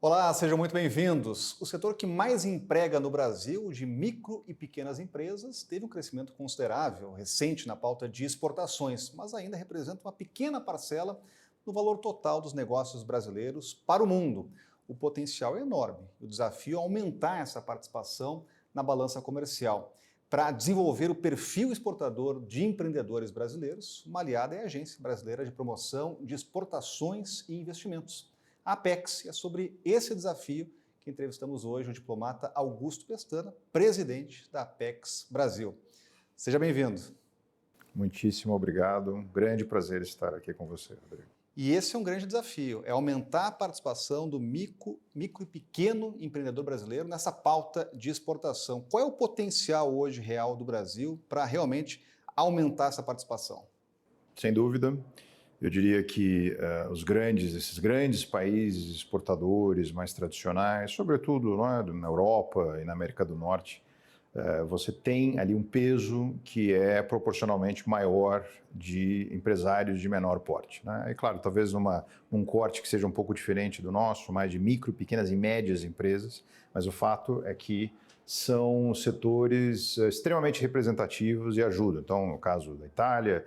Olá, sejam muito bem-vindos. O setor que mais emprega no Brasil, de micro e pequenas empresas, teve um crescimento considerável, recente na pauta de exportações, mas ainda representa uma pequena parcela no valor total dos negócios brasileiros para o mundo. O potencial é enorme. O desafio é aumentar essa participação na balança comercial. Para desenvolver o perfil exportador de empreendedores brasileiros, uma aliada é a Agência Brasileira de Promoção de Exportações e Investimentos, a Apex. E é sobre esse desafio que entrevistamos hoje o diplomata Augusto Pestana, presidente da Apex Brasil. Seja bem-vindo. Muitíssimo obrigado, um grande prazer estar aqui com você, Rodrigo. E esse é um grande desafio, é aumentar a participação do micro e pequeno empreendedor brasileiro nessa pauta de exportação. Qual é o potencial hoje real do Brasil para realmente aumentar essa participação? Sem dúvida, eu diria que esses grandes países exportadores mais tradicionais, sobretudo na Europa e na América do Norte, você tem ali um peso que é proporcionalmente maior de empresários de menor porte, né? E claro, talvez num corte que seja um pouco diferente do nosso, mais de micro, pequenas e médias empresas, mas o fato é que são setores extremamente representativos e ajudam. Então, no caso da Itália,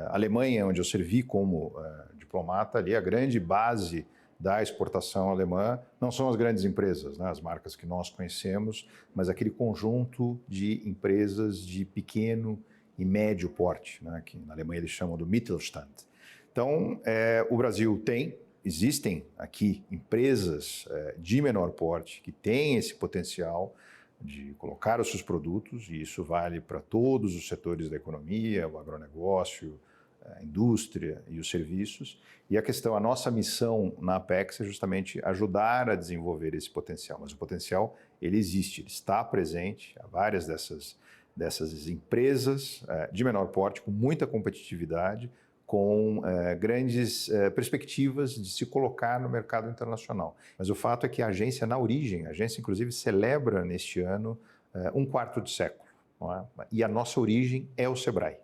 Alemanha, onde eu servi como diplomata, ali a grande base da exportação alemã não são as grandes empresas, né, as marcas que nós conhecemos, mas aquele conjunto de empresas de pequeno e médio porte, né, que na Alemanha eles chamam do Mittelstand. Então, o Brasil existem aqui empresas de menor porte que têm esse potencial de colocar os seus produtos, e isso vale para todos os setores da economia, o agronegócio, a indústria e os serviços. E a nossa missão na Apex é justamente ajudar a desenvolver esse potencial. Mas o potencial, ele existe, ele está presente. Há várias dessas empresas de menor porte, com muita competitividade, com grandes perspectivas de se colocar no mercado internacional. Mas o fato é que a agência, na origem, a agência inclusive celebra neste ano um quarto de século, não é? E a nossa origem é o Sebrae.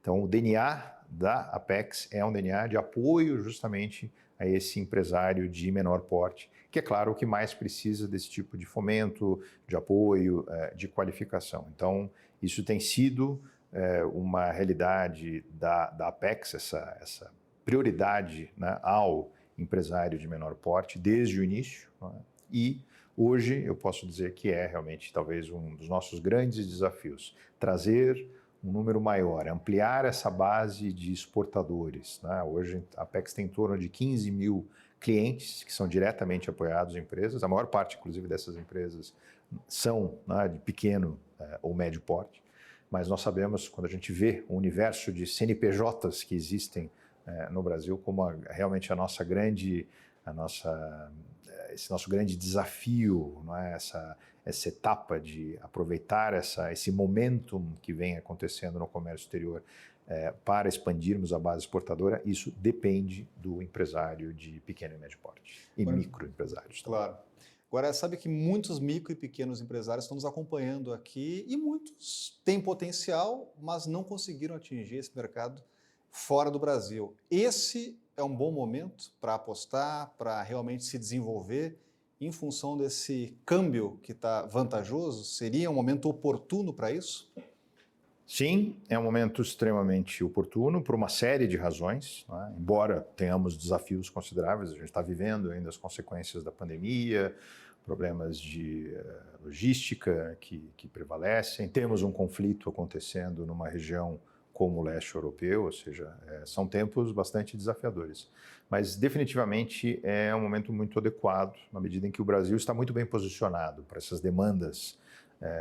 Então, o DNA da Apex é um DNA de apoio justamente a esse empresário de menor porte, que é claro o que mais precisa desse tipo de fomento, de apoio, de qualificação. Então, isso tem sido uma realidade da Apex, essa prioridade, né, ao empresário de menor porte desde o início, né? E hoje eu posso dizer que é realmente talvez um dos nossos grandes desafios, trazer um número maior, ampliar essa base de exportadores, né? Hoje a Apex tem em torno de 15 mil clientes que são diretamente apoiados em empresas, a maior parte inclusive dessas empresas são, né, de pequeno ou médio porte, mas nós sabemos, quando a gente vê o universo de CNPJs que existem no Brasil, como realmente esse nosso grande desafio, não é? Essa etapa de aproveitar esse momentum que vem acontecendo no comércio exterior para expandirmos a base exportadora, isso depende do empresário de pequeno e médio porte e microempresários. Claro. Agora, sabe que muitos micro e pequenos empresários estão nos acompanhando aqui e muitos têm potencial, mas não conseguiram atingir esse mercado fora do Brasil. Esse é um bom momento para apostar, para realmente se desenvolver em função desse câmbio que está vantajoso? Seria um momento oportuno para isso? Sim, é um momento extremamente oportuno por uma série de razões, né? Embora tenhamos desafios consideráveis, a gente está vivendo ainda as consequências da pandemia, problemas de logística que prevalecem, temos um conflito acontecendo numa região como o leste europeu, ou seja, são tempos bastante desafiadores. Mas definitivamente é um momento muito adequado, na medida em que o Brasil está muito bem posicionado para essas demandas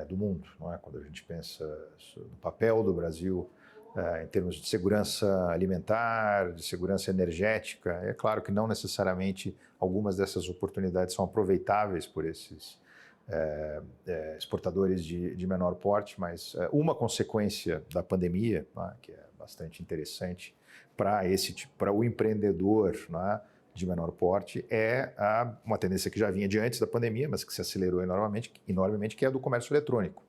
do mundo, não é? Quando a gente pensa no papel do Brasil em termos de segurança alimentar, de segurança energética, é claro que não necessariamente algumas dessas oportunidades são aproveitáveis por esses exportadores de menor porte, mas uma consequência da pandemia, que é bastante interessante para o empreendedor, de menor porte, é uma tendência que já vinha de antes da pandemia, mas que se acelerou enormemente, que é a do comércio eletrônico.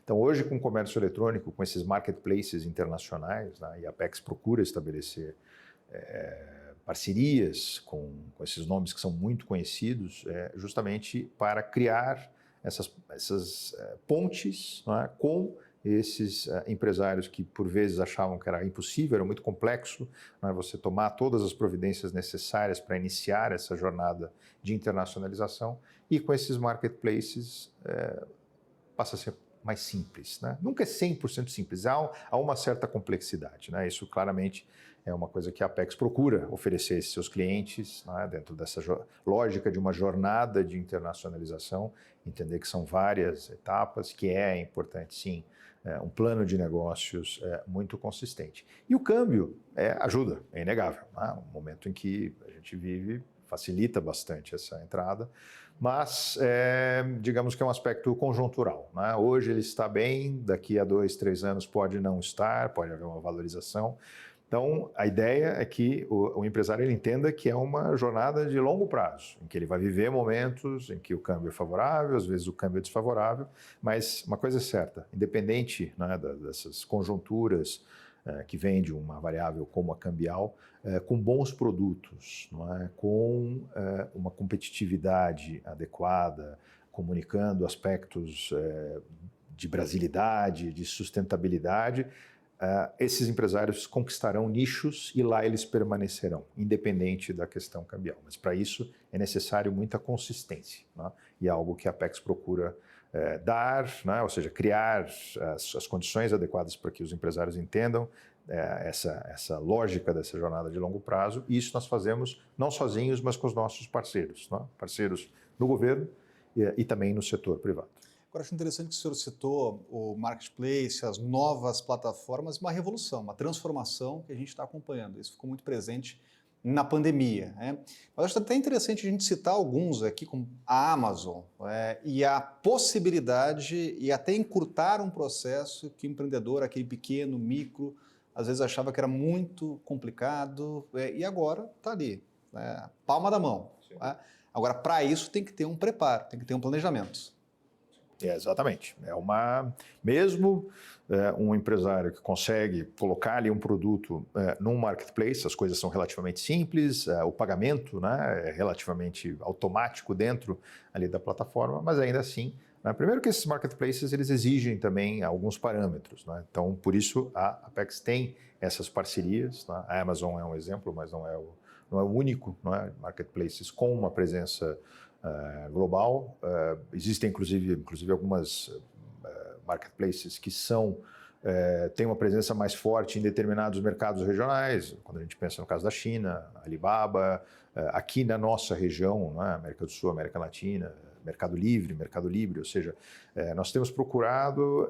Então, hoje, com o comércio eletrônico, com esses marketplaces internacionais, e a Apex procura estabelecer parcerias com esses nomes que são muito conhecidos, justamente para criar essas pontes, não é, com esses empresários que por vezes achavam que era impossível, era muito complexo, não é, você tomar todas as providências necessárias para iniciar essa jornada de internacionalização, e com esses marketplaces passa a ser mais simples, né? Nunca é 100% simples, há uma certa complexidade, né? Isso claramente é uma coisa que a Apex procura oferecer a seus clientes, né? Dentro dessa lógica de uma jornada de internacionalização, entender que são várias etapas, que é importante sim um plano de negócios muito consistente. E o câmbio ajuda, é inegável, né? Um momento em que a gente vive facilita bastante essa entrada, mas digamos que é um aspecto conjuntural, né? Hoje ele está bem, daqui a 2, 3 anos pode não estar, pode haver uma valorização. Então, a ideia é que o empresário ele entenda que é uma jornada de longo prazo, em que ele vai viver momentos em que o câmbio é favorável, às vezes o câmbio é desfavorável, mas uma coisa é certa, independente, né, dessas conjunturas que vem de uma variável como a cambial, com bons produtos, não é? Com uma competitividade adequada, comunicando aspectos de brasilidade, de sustentabilidade, esses empresários conquistarão nichos e lá eles permanecerão, independente da questão cambial. Mas para isso é necessário muita consistência, né? E é algo que a Apex procura dar, né? Ou seja, criar as condições adequadas para que os empresários entendam essa lógica dessa jornada de longo prazo, e isso nós fazemos não sozinhos, mas com os nossos parceiros, né? Parceiros no governo e também no setor privado. Agora, acho interessante que o senhor citou o marketplace, as novas plataformas, uma revolução, uma transformação que a gente está acompanhando. Isso ficou muito presente na pandemia, né? Mas acho até interessante a gente citar alguns aqui, como a Amazon, e a possibilidade e até encurtar um processo que o empreendedor, aquele pequeno, micro, às vezes achava que era muito complicado, e agora está ali, palma da mão. Né? Agora, para isso tem que ter um preparo, tem que ter um planejamento. Exatamente. Mesmo um empresário que consegue colocar ali um produto num marketplace, as coisas são relativamente simples, o pagamento, né, é relativamente automático dentro ali da plataforma, mas ainda assim, né, primeiro que esses marketplaces eles exigem também alguns parâmetros, né? Então, por isso a Apex tem essas parcerias, né? A Amazon é um exemplo, mas não é o único, né, marketplaces com uma presença global. Existem inclusive algumas marketplaces que têm uma presença mais forte em determinados mercados regionais, quando a gente pensa no caso da China, Alibaba, aqui na nossa região, né, América do Sul, América Latina, Mercado Livre, ou seja, nós temos procurado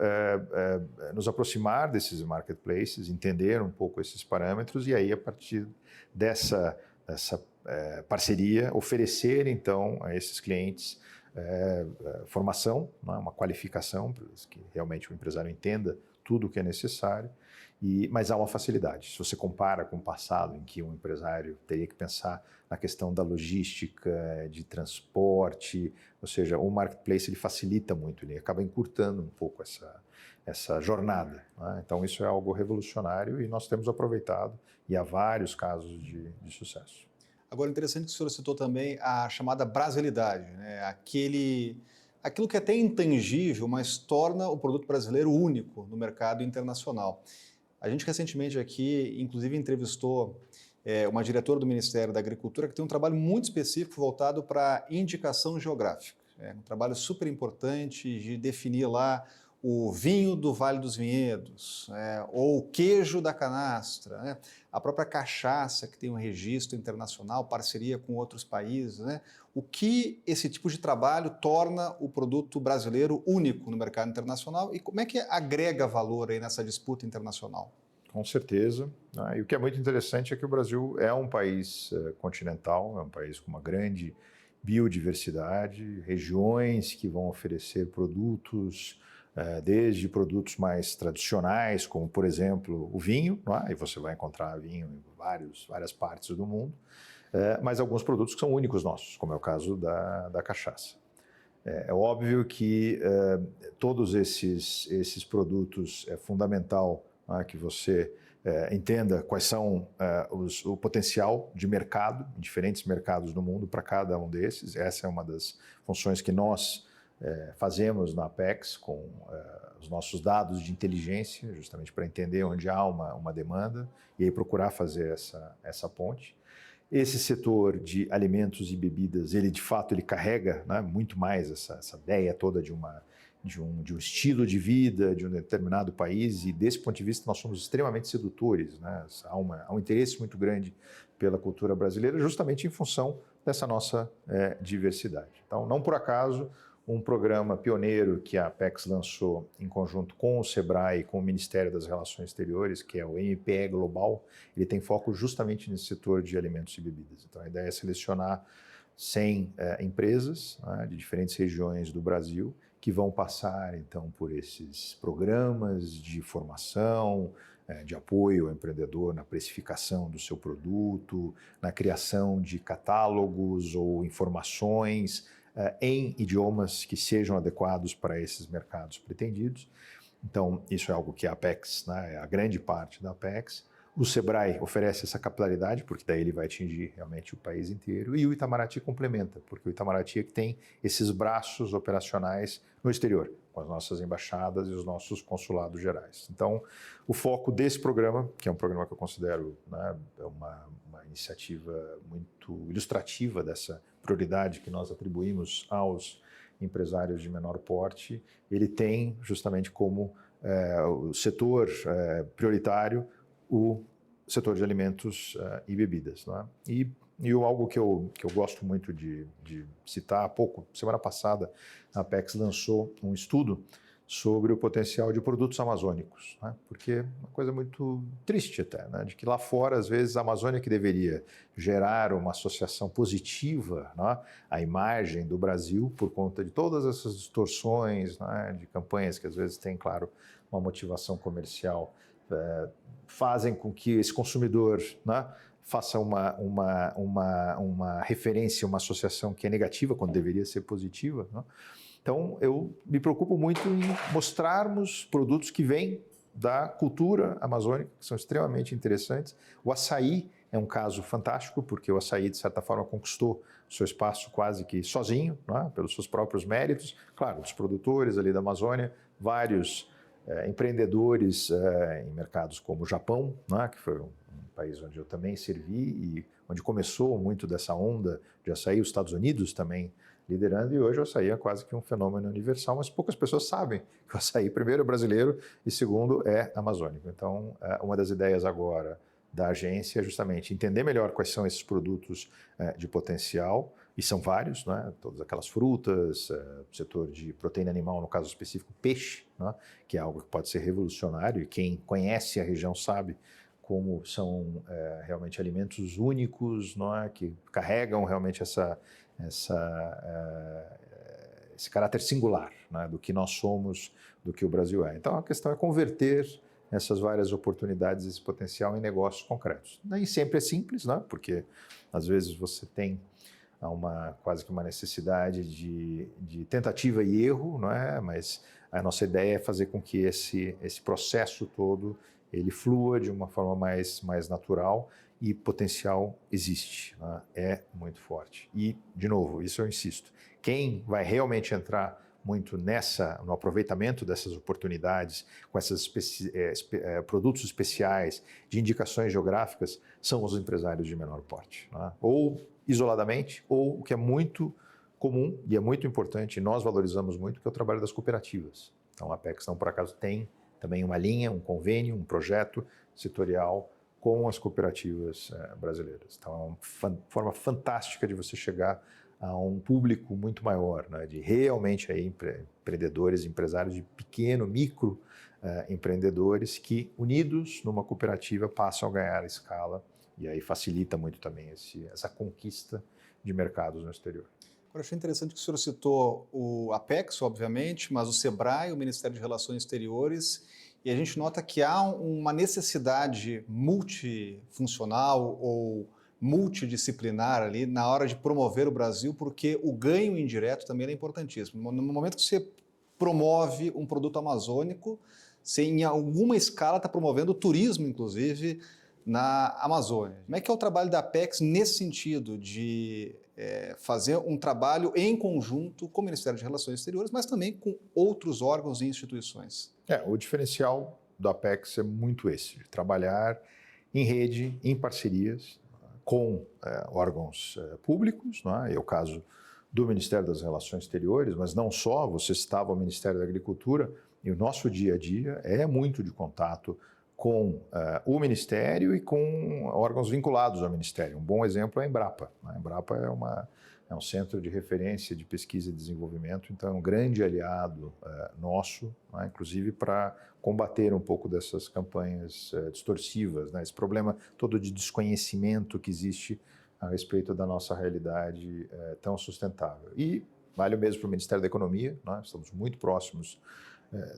nos aproximar desses marketplaces, entender um pouco esses parâmetros e aí a partir dessa parceria, oferecer então a esses clientes formação, né, uma qualificação para que realmente o empresário entenda tudo o que é necessário, mas há uma facilidade. Se você compara com o passado, em que um empresário teria que pensar na questão da logística, de transporte, ou seja, o marketplace ele facilita muito, ele acaba encurtando um pouco essa jornada, né? Então isso é algo revolucionário e nós temos aproveitado e há vários casos de sucesso. Agora, interessante que o senhor citou também a chamada brasilidade, né? Aquilo que é até intangível, mas torna o produto brasileiro único no mercado internacional. A gente recentemente aqui, inclusive, entrevistou uma diretora do Ministério da Agricultura que tem um trabalho muito específico voltado para indicação geográfica. É um trabalho super importante de definir lá o vinho do Vale dos Vinhedos, ou o queijo da canastra, né? A própria cachaça, que tem um registro internacional, parceria com outros países, né? O que esse tipo de trabalho torna o produto brasileiro único no mercado internacional e como é que agrega valor aí nessa disputa internacional? Com certeza, né? E o que é muito interessante é que o Brasil é um país continental, é um país com uma grande biodiversidade, regiões que vão oferecer produtos, desde produtos mais tradicionais, como, por exemplo, o vinho, e você vai encontrar vinho em várias partes do mundo, mas alguns produtos que são únicos nossos, como é o caso da cachaça. É óbvio que todos esses produtos é fundamental que você entenda quais são o potencial de mercado, em diferentes mercados do mundo para cada um desses. Essa é uma das funções que nós fazemos na Apex com os nossos dados de inteligência, justamente para entender onde há uma demanda e aí procurar fazer essa ponte. Esse setor de alimentos e bebidas, ele de fato ele carrega, né, muito mais essa ideia toda de um estilo de vida de um determinado país, e desse ponto de vista nós somos extremamente sedutores, né? Há um interesse muito grande pela cultura brasileira justamente em função dessa nossa diversidade. Então, não por acaso, um programa pioneiro que a Apex lançou em conjunto com o Sebrae e com o Ministério das Relações Exteriores, que é o MPE Global, ele tem foco justamente nesse setor de alimentos e bebidas. Então, a ideia é selecionar 100 empresas, né, de diferentes regiões do Brasil, que vão passar, então, por esses programas de formação, de apoio ao empreendedor na precificação do seu produto, na criação de catálogos ou informações em idiomas que sejam adequados para esses mercados pretendidos. Então, isso é algo que a Apex, né, é a grande parte da Apex. O Sebrae oferece essa capilaridade, porque daí ele vai atingir realmente o país inteiro, e o Itamaraty complementa, porque o Itamaraty é que tem esses braços operacionais no exterior, com as nossas embaixadas e os nossos consulados gerais. Então, o foco desse programa, que é um programa que eu considero, né, uma iniciativa muito ilustrativa dessa prioridade que nós atribuímos aos empresários de menor porte, ele tem justamente como o setor prioritário o setor de alimentos e bebidas, né? E algo que eu gosto muito de citar, há pouco, semana passada, a Apex lançou um estudo sobre o potencial de produtos amazônicos, né? Porque é uma coisa muito triste até, né? De que lá fora, às vezes, a Amazônia que deveria gerar uma associação positiva, né, à imagem do Brasil, por conta de todas essas distorções, né, de campanhas que às vezes têm, claro, uma motivação comercial, fazem com que esse consumidor, né, faça uma referência, uma associação que é negativa quando deveria ser positiva, né? Então, eu me preocupo muito em mostrarmos produtos que vêm da cultura amazônica, que são extremamente interessantes. O açaí é um caso fantástico, porque o açaí, de certa forma, conquistou o seu espaço quase que sozinho, né, pelos seus próprios méritos. Claro, dos produtores ali da Amazônia, vários empreendedores em mercados como o Japão, né, que foi um país onde eu também servi e onde começou muito dessa onda de açaí, os Estados Unidos também liderando, e hoje o açaí é quase que um fenômeno universal, mas poucas pessoas sabem que o açaí, primeiro, é brasileiro e, segundo, é amazônico. Então, uma das ideias agora da agência é justamente entender melhor quais são esses produtos de potencial, e são vários, né? Todas aquelas frutas, setor de proteína animal, no caso específico, peixe, né? Que é algo que pode ser revolucionário, e quem conhece a região sabe como são realmente alimentos únicos, não é? Que carregam realmente esse caráter singular, né, do que nós somos, do que o Brasil é. Então, a questão é converter essas várias oportunidades, esse potencial, em negócios concretos. Nem sempre é simples, né, porque às vezes você tem quase que uma necessidade de tentativa e erro, não é? Mas a nossa ideia é fazer com que esse processo todo ele flua de uma forma mais natural, e potencial existe, né? É muito forte. E, de novo, isso eu insisto, quem vai realmente entrar muito no aproveitamento dessas oportunidades, com esses produtos especiais, de indicações geográficas, são os empresários de menor porte, né? Ou isoladamente, ou o que é muito comum e é muito importante, e nós valorizamos muito, que é o trabalho das cooperativas. Então, a Apex, não por acaso, tem também uma linha, um convênio, um projeto setorial com as cooperativas brasileiras. Então, é uma forma fantástica de você chegar a um público muito maior, né, de realmente aí empreendedores, empresários de pequeno, micro empreendedores que, unidos numa cooperativa, passam a ganhar escala, e aí facilita muito também essa conquista de mercados no exterior. Agora, achei interessante que o senhor citou o Apex, obviamente, mas o Sebrae, o Ministério de Relações Exteriores, e a gente nota que há uma necessidade multifuncional ou multidisciplinar ali na hora de promover o Brasil, porque o ganho indireto também é importantíssimo. No momento que você promove um produto amazônico, você em alguma escala está promovendo o turismo, inclusive, na Amazônia. Como é que é o trabalho da Apex nesse sentido de fazer um trabalho em conjunto com o Ministério de Relações Exteriores, mas também com outros órgãos e instituições? O diferencial do Apex é muito esse, de trabalhar em rede, em parcerias, com órgãos públicos, né? É o caso do Ministério das Relações Exteriores, mas não só, você citava o Ministério da Agricultura, e o nosso dia a dia é muito de contato com o Ministério e com órgãos vinculados ao Ministério. Um bom exemplo é a Embrapa. A Embrapa é um centro de referência de pesquisa e desenvolvimento, então é um grande aliado nosso, né, inclusive para combater um pouco dessas campanhas distorsivas, né, esse problema todo de desconhecimento que existe a respeito da nossa realidade tão sustentável. E vale o mesmo para o Ministério da Economia, né, estamos muito próximos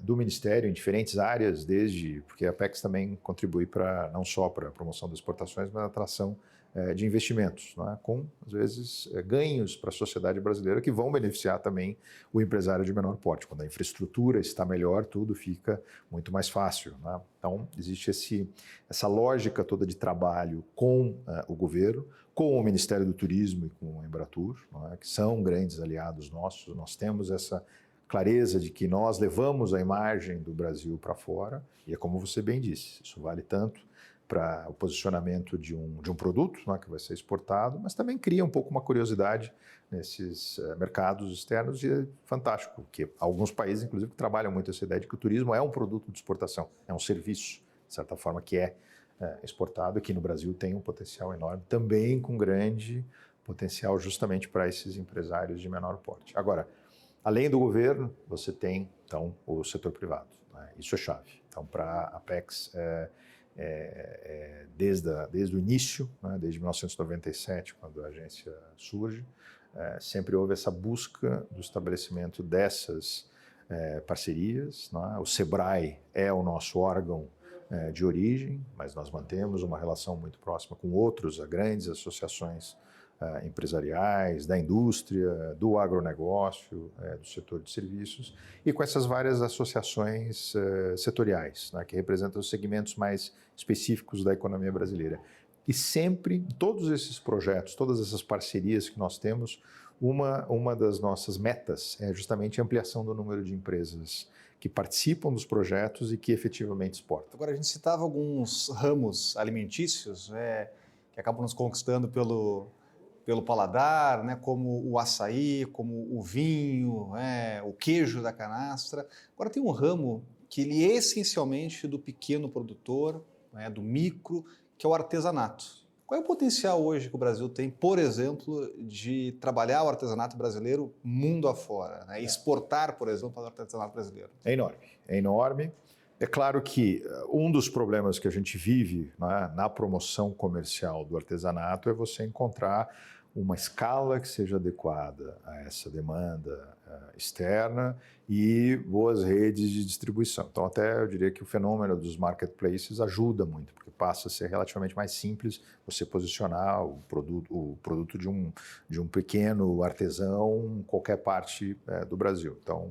do Ministério em diferentes áreas, porque a Apex também contribui não só para a promoção das exportações, mas a atração de investimentos, né? Com, às vezes, ganhos para a sociedade brasileira que vão beneficiar também o empresário de menor porte. Quando a infraestrutura está melhor, tudo fica muito mais fácil, né? Então, existe essa lógica toda de trabalho com o governo, com o Ministério do Turismo e com o Embratur, né? Que são grandes aliados nossos. Nós temos essa clareza de que nós levamos a imagem do Brasil para fora, e é como você bem disse, isso vale tanto para o posicionamento de um produto, né, que vai ser exportado, mas também cria um pouco uma curiosidade nesses mercados externos, e é fantástico, porque alguns países, inclusive, que trabalham muito essa ideia de que o turismo é um produto de exportação, é um serviço, de certa forma, que é exportado. Aqui no Brasil tem um potencial enorme, também com grande potencial justamente para esses empresários de menor porte. Agora, além do governo, você tem, então, o setor privado, né? Isso é chave. Então, para a Apex, desde o início, né, desde 1997, quando a agência surge, sempre houve essa busca do estabelecimento dessas parcerias, né? O SEBRAE é o nosso órgão de origem, mas nós mantemos uma relação muito próxima com outras grandes associações empresariais, da indústria, do agronegócio, do setor de serviços, e com essas várias associações setoriais, né, que representam os segmentos mais específicos da economia brasileira. E sempre, todos esses projetos, todas essas parcerias que nós temos, uma das nossas metas é justamente a ampliação do número de empresas que participam dos projetos e que efetivamente exportam. Agora, a gente citava alguns ramos alimentícios que acabam nos conquistando pelo paladar, né, como o açaí, como o vinho, o queijo da canastra. Agora tem um ramo que ele é essencialmente do pequeno produtor, né, do micro, que é o artesanato. Qual é o potencial hoje que o Brasil tem, por exemplo, de trabalhar o artesanato brasileiro mundo afora, né, exportar, por exemplo, o artesanato brasileiro? É enorme, é enorme. É claro que um dos problemas que a gente vive, né, na promoção comercial do artesanato é você encontrar uma escala que seja adequada a essa demanda externa e boas redes de distribuição. Então, até eu diria que o fenômeno dos marketplaces ajuda muito, porque passa a ser relativamente mais simples você posicionar o produto de um pequeno artesão em qualquer parte do Brasil. Então,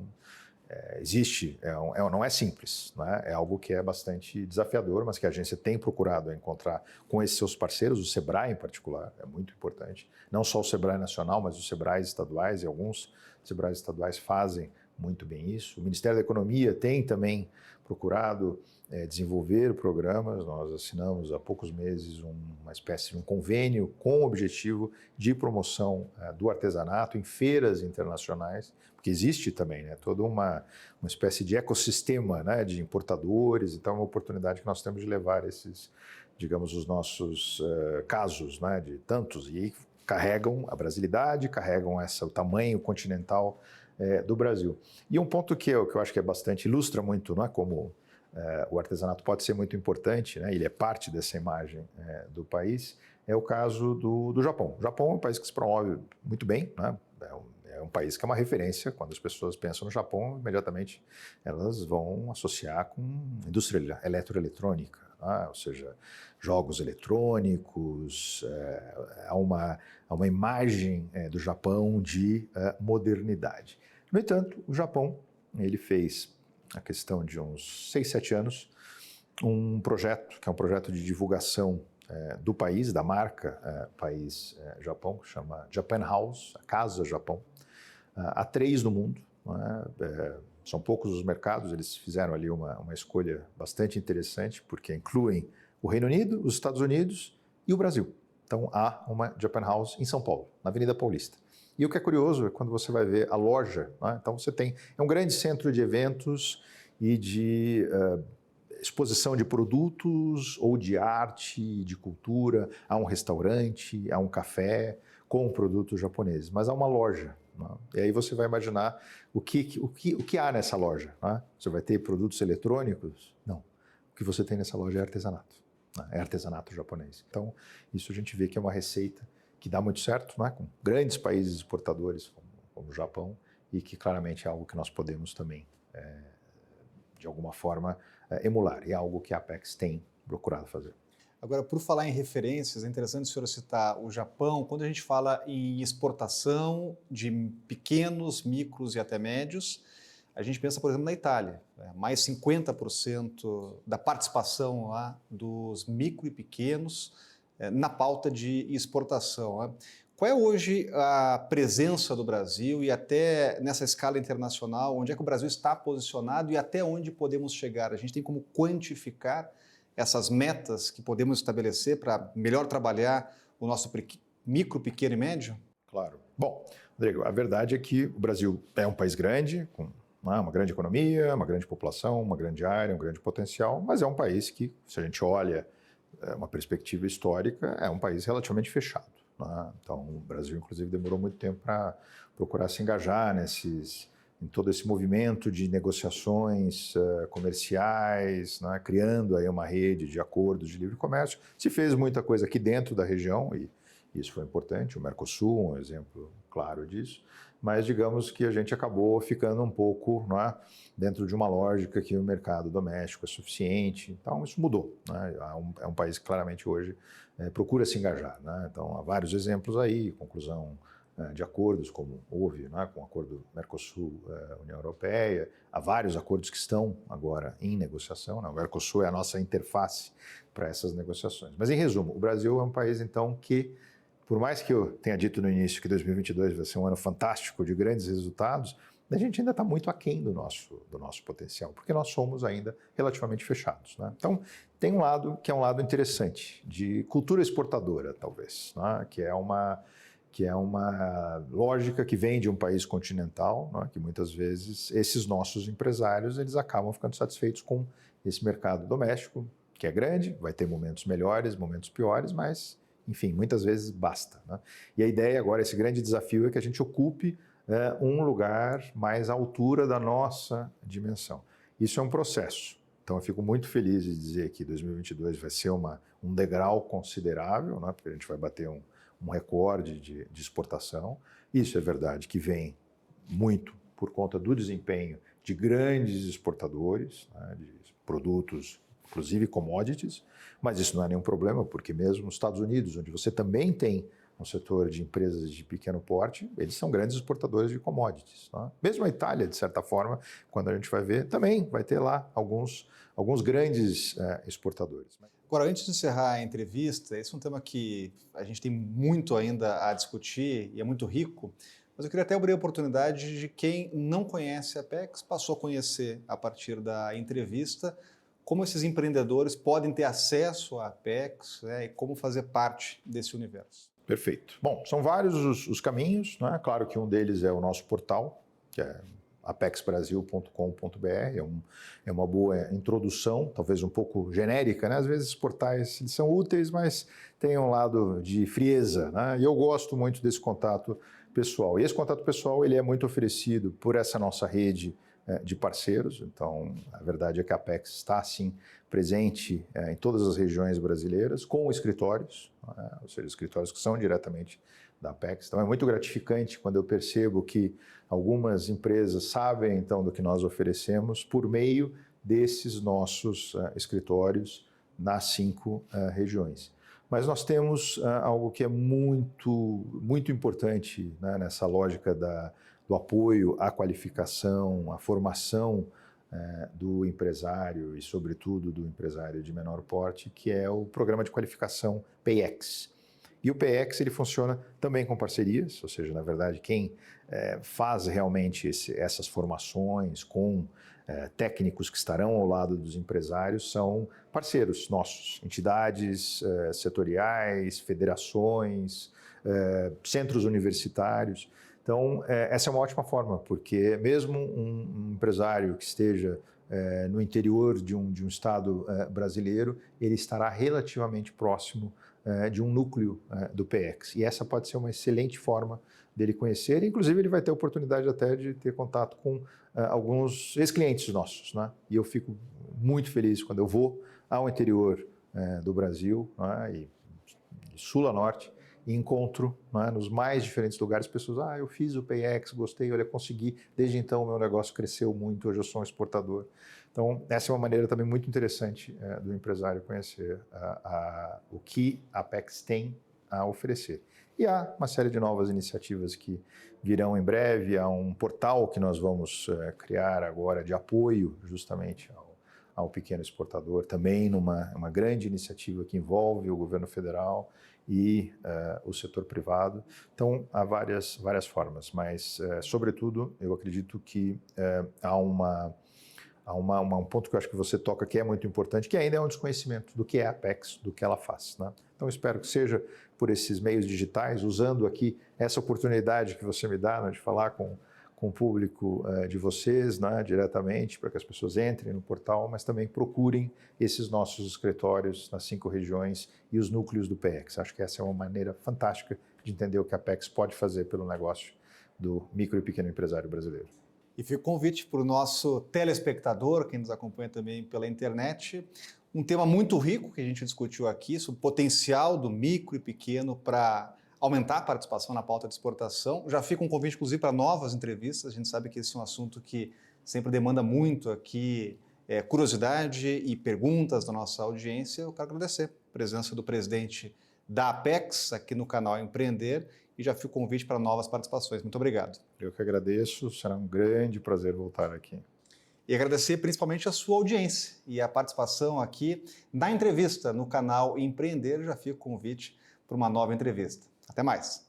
não é simples, né? É algo que é bastante desafiador, mas que a agência tem procurado encontrar com esses seus parceiros, o SEBRAE em particular, é muito importante. Não só o SEBRAE nacional, mas os SEBRAEs estaduais, e alguns SEBRAEs estaduais fazem muito bem isso. O Ministério da Economia tem também procurado desenvolver programas. Nós assinamos há poucos meses uma espécie de um convênio com o objetivo de promoção do artesanato em feiras internacionais, porque existe também, né, toda uma espécie de ecossistema, né, de importadores. Então é uma oportunidade que nós temos de levar esses, digamos, os nossos casos, né, de tantos, e carregam a brasilidade, carregam o tamanho continental do Brasil. E um ponto que eu acho que é bastante, ilustra muito, não é, como o artesanato pode ser muito importante, né, ele é parte dessa imagem do país, é o caso do Japão. O Japão é um país que se promove muito bem, né, é um país que é uma referência. Quando as pessoas pensam no Japão, imediatamente elas vão associar com indústria eletroeletrônica, né, ou seja, jogos eletrônicos, há uma imagem do Japão de modernidade. No entanto, o Japão ele fez a questão de uns 6, 7 anos, um projeto, que é um projeto de divulgação do país, da marca país Japão, que chama Japan House, a Casa Japão. Há 3 no mundo, são poucos os mercados, eles fizeram ali uma escolha bastante interessante, porque incluem o Reino Unido, os Estados Unidos e o Brasil. Então há uma Japan House em São Paulo, na Avenida Paulista. E o que é curioso é quando você vai ver a loja, então você tem, é um grande centro de eventos e de exposição de produtos ou de arte, de cultura, há um restaurante, há um café com produtos japoneses, mas há uma loja. E aí você vai imaginar o que há nessa loja. Você vai ter produtos eletrônicos? Não. O que você tem nessa loja é artesanato. É artesanato japonês. Então, isso a gente vê que é uma receita que dá muito certo, com grandes países exportadores como o Japão, e que claramente é algo que nós podemos também, de alguma forma, emular. E é algo que a Apex tem procurado fazer. Agora, por falar em referências, é interessante o senhor citar o Japão. Quando a gente fala em exportação de pequenos, micros e até médios, a gente pensa, por exemplo, na Itália. Mais 50% da participação lá dos micro e pequenos na pauta de exportação. Qual é hoje a presença do Brasil e até nessa escala internacional, onde é que o Brasil está posicionado e até onde podemos chegar? A gente tem como quantificar essas metas que podemos estabelecer para melhor trabalhar o nosso micro, pequeno e médio? Claro. Bom, Rodrigo, a verdade é que o Brasil é um país grande, com uma grande economia, uma grande população, uma grande área, um grande potencial, mas é um país que, se a gente olha uma perspectiva histórica, é um país relativamente fechado. Então, o Brasil, inclusive, demorou muito tempo para procurar se engajar em todo esse movimento de negociações comerciais, criando aí uma rede de acordos de livre comércio. Se fez muita coisa aqui dentro da região e isso foi importante, o Mercosul, um exemplo claro disso, mas digamos que a gente acabou ficando um pouco dentro de uma lógica que o mercado doméstico é suficiente, então isso mudou. É um país que claramente hoje procura se engajar. Então há vários exemplos aí, conclusão de acordos, como houve com o acordo Mercosul-União Europeia, há vários acordos que estão agora em negociação. O Mercosul é a nossa interface para essas negociações. Mas, em resumo, o Brasil é um país, então, que, por mais que eu tenha dito no início que 2022 vai ser um ano fantástico, de grandes resultados, a gente ainda está muito aquém do nosso potencial, porque nós somos ainda relativamente fechados. Então, tem um lado que é um lado interessante, de cultura exportadora, talvez, que é uma lógica que vem de um país continental, que muitas vezes esses nossos empresários eles acabam ficando satisfeitos com esse mercado doméstico, que é grande, vai ter momentos melhores, momentos piores, mas, enfim, muitas vezes basta. E a ideia agora, esse grande desafio é que a gente ocupe um lugar mais à altura da nossa dimensão. Isso é um processo. Então, eu fico muito feliz de dizer que 2022 vai ser um degrau considerável, porque a gente vai bater um recorde de exportação. Isso é verdade que vem muito por conta do desempenho de grandes exportadores, de produtos, inclusive commodities, mas isso não é nenhum problema, porque mesmo nos Estados Unidos, onde você também tem um setor de empresas de pequeno porte, eles são grandes exportadores de commodities. Mesmo a Itália, de certa forma, quando a gente vai ver, também vai ter lá alguns grandes exportadores. Agora, antes de encerrar a entrevista, esse é um tema que a gente tem muito ainda a discutir e é muito rico, mas eu queria até abrir a oportunidade de quem não conhece a Apex, passou a conhecer a partir da entrevista, como esses empreendedores podem ter acesso à Apex e como fazer parte desse universo. Perfeito. Bom, são vários os caminhos, Claro que um deles é o nosso portal, que é apexbrasil.com.br, é uma boa introdução, talvez um pouco genérica, Às vezes os portais eles são úteis, mas tem um lado de frieza, E eu gosto muito desse contato pessoal. E esse contato pessoal ele é muito oferecido por essa nossa rede de parceiros. Então, a verdade é que a Apex está, sim, presente em todas as regiões brasileiras, com escritórios, ou seja, escritórios que são diretamente da Apex. Então, é muito gratificante quando eu percebo que algumas empresas sabem, então, do que nós oferecemos por meio desses nossos escritórios nas 5 regiões. Mas nós temos algo que é muito, muito importante nessa lógica do apoio à qualificação, à formação do empresário e, sobretudo, do empresário de menor porte, que é o programa de qualificação PayEx. E o PayEx ele funciona também com parcerias, ou seja, na verdade, quem faz realmente essas formações com técnicos que estarão ao lado dos empresários são parceiros nossos, entidades setoriais, federações, centros universitários. Então, essa é uma ótima forma, porque mesmo um empresário que esteja no interior de um estado brasileiro, ele estará relativamente próximo de um núcleo do PayEx. E essa pode ser uma excelente forma dele conhecer, inclusive ele vai ter a oportunidade até de ter contato com alguns ex-clientes nossos, né? E eu fico muito feliz quando eu vou ao interior do Brasil, né? E de sul a norte, e encontro, né, nos mais diferentes lugares pessoas, eu fiz o PayEx, gostei, olha, consegui, desde então o meu negócio cresceu muito, hoje eu sou um exportador. Então, essa é uma maneira também muito interessante do empresário conhecer o que a Apex tem a oferecer. E há uma série de novas iniciativas que virão em breve, há um portal que nós vamos criar agora de apoio justamente ao pequeno exportador, também uma grande iniciativa que envolve o governo federal e o setor privado. Então, há várias formas, mas, sobretudo, eu acredito que há um ponto que eu acho que você toca que é muito importante, que ainda é um desconhecimento do que é a Apex, do que ela faz, né? Então, espero que seja por esses meios digitais, usando aqui essa oportunidade que você me dá, né, de falar com o público de vocês, né, diretamente, para que as pessoas entrem no portal, mas também procurem esses nossos escritórios nas 5 regiões e os núcleos do PayEx. Acho que essa é uma maneira fantástica de entender o que a Apex pode fazer pelo negócio do micro e pequeno empresário brasileiro. E fica o convite para o nosso telespectador, quem nos acompanha também pela internet, um tema muito rico que a gente discutiu aqui, sobre o potencial do micro e pequeno para aumentar a participação na pauta de exportação. Já fica um convite, inclusive, para novas entrevistas. A gente sabe que esse é um assunto que sempre demanda muito aqui curiosidade e perguntas da nossa audiência. Eu quero agradecer a presença do presidente da Apex aqui no canal Empreender e já fica o convite para novas participações. Muito obrigado. Eu que agradeço, será um grande prazer voltar aqui. E agradecer principalmente a sua audiência e a participação aqui na entrevista no canal Empreender. Já fica o convite para uma nova entrevista. Até mais.